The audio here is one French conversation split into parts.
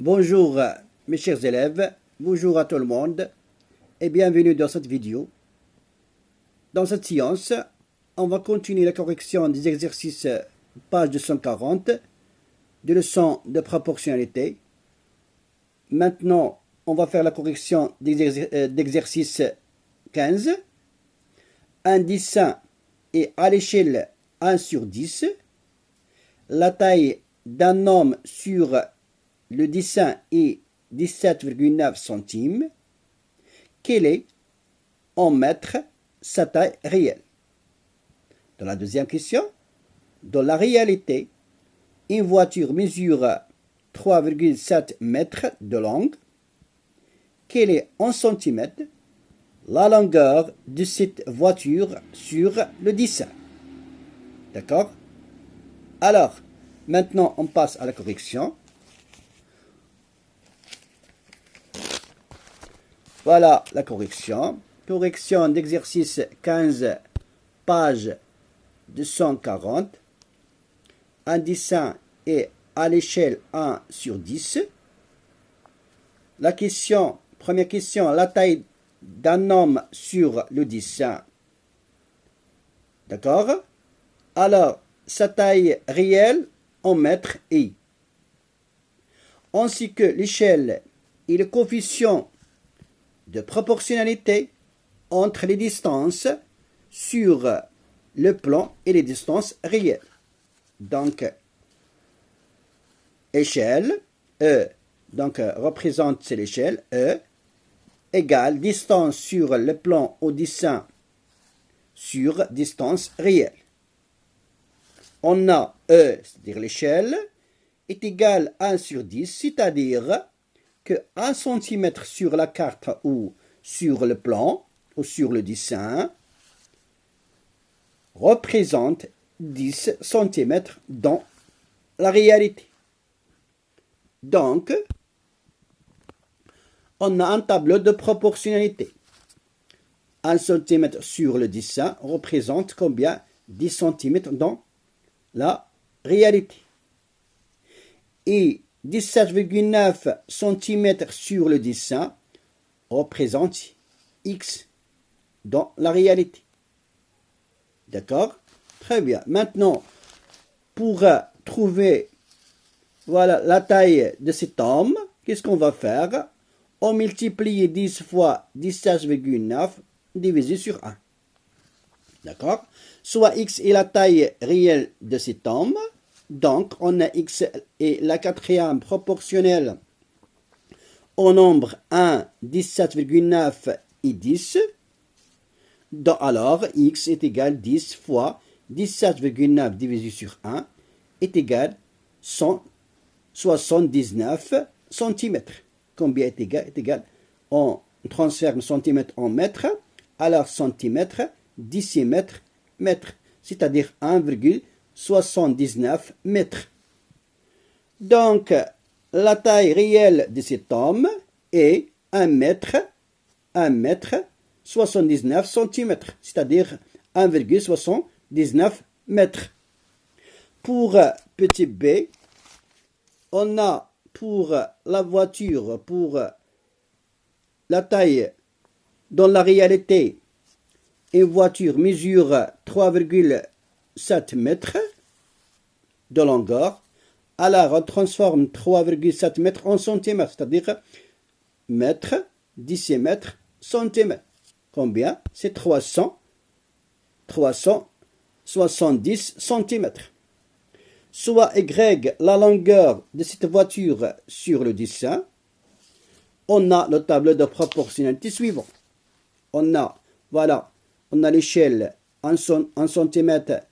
Bonjour mes chers élèves, bonjour à tout le monde et bienvenue dans cette vidéo. Dans cette séance, on va continuer la correction des exercices page 240 de leçon de proportionnalité. Maintenant, on va faire la correction d'exercice 15. Un dessin est à l'échelle 1 sur 10. La taille d'un homme sur le dessin est 17,9 centimes. Quelle est, en mètres, sa taille réelle? Dans la deuxième question, dans la réalité, une voiture mesure 3,7 mètres de longue. Quelle est en centimètres la longueur de cette voiture sur le dessin? D'accord? Alors, maintenant on passe à la correction. Voilà la correction. Correction d'exercice 15, page 240. Un dessin est à l'échelle 1 sur 10. La question, première question, la taille d'un homme sur le dessin. D'accord? Alors, sa taille réelle en mètres est, ainsi que l'échelle et le coefficient de proportionnalité entre les distances sur le plan et les distances réelles. Donc, échelle, E, donc représente l'échelle, E, égale distance sur le plan au dessin sur distance réelle. On a E, c'est-à-dire l'échelle, est égal à 1 sur 10, c'est-à-dire que 1 cm sur la carte ou sur le plan ou sur le dessin représente 10 cm dans la réalité. Donc, on a un tableau de proportionnalité. 1 cm sur le dessin représente combien? 10 cm dans la réalité. Et 17,9 cm sur le dessin représente X dans la réalité. D'accord? Très bien. Maintenant, pour trouver voilà, la taille de cet homme, qu'est-ce qu'on va faire? On multiplie 10 fois 17,9 divisé sur 1. D'accord? Soit X est la taille réelle de cet homme. Donc, on a X et la quatrième proportionnelle au nombre 1, 17,9 et 10. Donc, alors, X est égal 10 fois 17,9 divisé sur 1 est égal 179 cm. Combien est égal? Est égal, on transforme centimètre en mètre, alors centimètre, décimètre, mètre, c'est-à-dire 1,79 mètres. Donc, la taille réelle de cet homme est 1 mètre, 79 cm, c'est-à-dire 1,79 mètres. Pour petit b, on a pour la voiture, pour la taille dans la réalité, une voiture mesure 3,7 mètres de longueur. Alors, on transforme 3,7 mètres en centimètres, c'est-à-dire mètre, décimètre, centimètre. Combien? C'est 370 centimètres. Soit Y la longueur de cette voiture sur le dessin. On a le tableau de proportionnalité suivant. On a, voilà, on a l'échelle en centimètres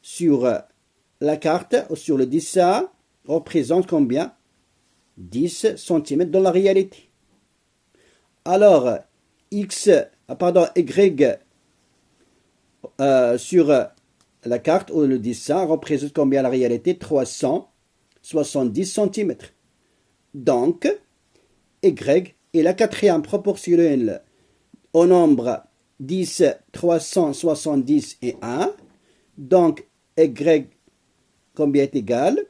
sur la carte ou sur le dessin représente combien? 10 cm dans la réalité. Alors, Y sur la carte ou le dessin représente combien la réalité? 370 cm. Donc, Y est la quatrième proportionnelle au nombre 10, 370 et 1. Donc, Y combien est égal?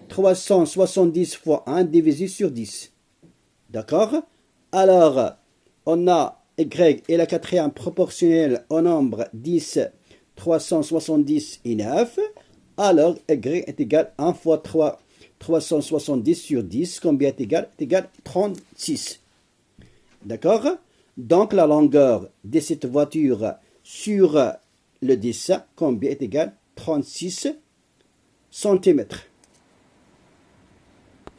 370 fois 1 divisé sur 10. D'accord? Alors, on a y est la quatrième proportionnelle au nombre 10, 370 et 9. Alors, y est égal à 1 fois 3, 370 sur 10. Combien est égal? Est égal à 36. D'accord? Donc, la longueur de cette voiture sur le dessin, combien est égal? 36 cm.